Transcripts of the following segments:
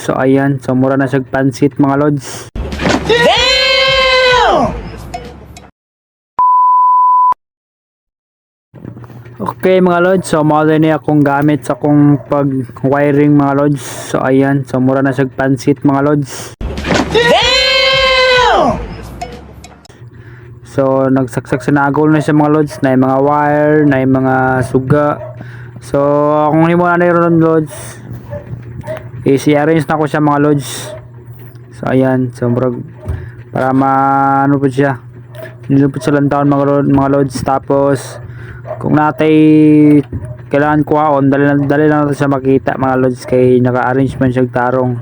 So ayan, so mura na siya pansit mga lods. Okay mga lods, so mali ni akong gamit sa akong pag wiring mga lods. So ayan, so mura na siya pansit mga lods. So nagsaksak sa nagol na siya mga lods, na yung mga wire, na yung mga suga. So kung hindi mo na ron lods, i-arrange na ko siya mga lods. So ayan, so para ano po siya, nilupot sa lantaon mga lods. Tapos kung natay kailangan kuhaon, dali lang natin siya makita mga lods, kay naka-arrange man siya tarong.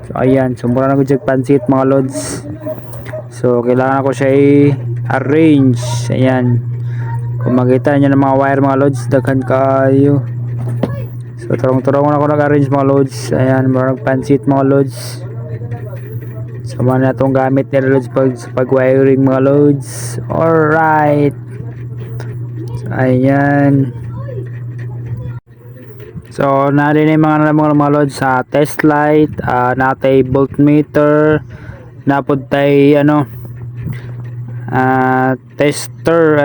So ayan, so mura na ko siya pansit mga lods. So kailangan ko siya i-arrange. Ayan, kung makita niyo ng mga wire mga lods, daghan kayo. So turong-turong ako nag-arrange mga lods. Ayan, marang pansit mga lods. So man na itong gamit nila lods pag wiring mga lods. Alright, so ayan. So narin yung mga lods sa test light, natay voltmeter, napod tay tester,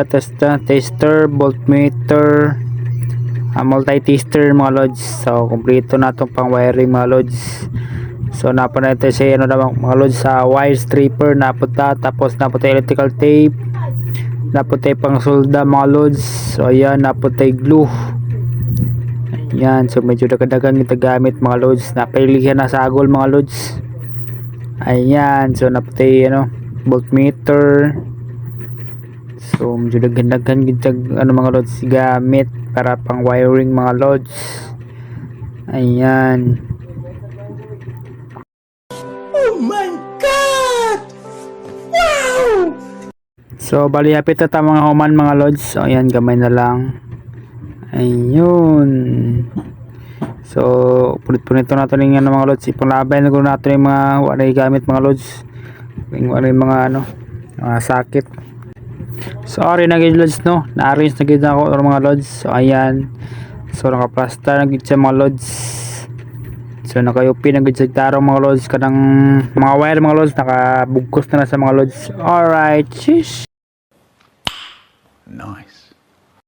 voltmeter, multi-tester mga lods. So kompleto na itong pang wiring mga lods. So napod natin siya mga lods sa wire stripper, napod tapos napod tayo electrical tape, napod tayo pang solda mga lods. So ayan, napod tayo glue. Ayan, so medyo dagdagan yung tagamit mga lods. Napailihan na sa agol mga lods. Ayan, so napod tayo voltmeter. So medyo dagdagan yung mga lods gamit para pang wiring mga lods. Ayan. Oh my God! Wow! So bali hapit na tamang human mga lods. So ayan, gamay na lang. Ayun. So punit-punit natin yung mga lods. Ipanglabay na ganoon natin yung mga wala gamit mga lods. Yung wala yung mga sakit. So ari na gid lods no. Na-arrange na gid ako mga lods. So ayan. So naka-plaster na gid siya mga lods. So nakayupi na gid sa tarong mga lods, kanang mga wire mga lods nakabugkos na sa mga lods. Alright, shish. Nice.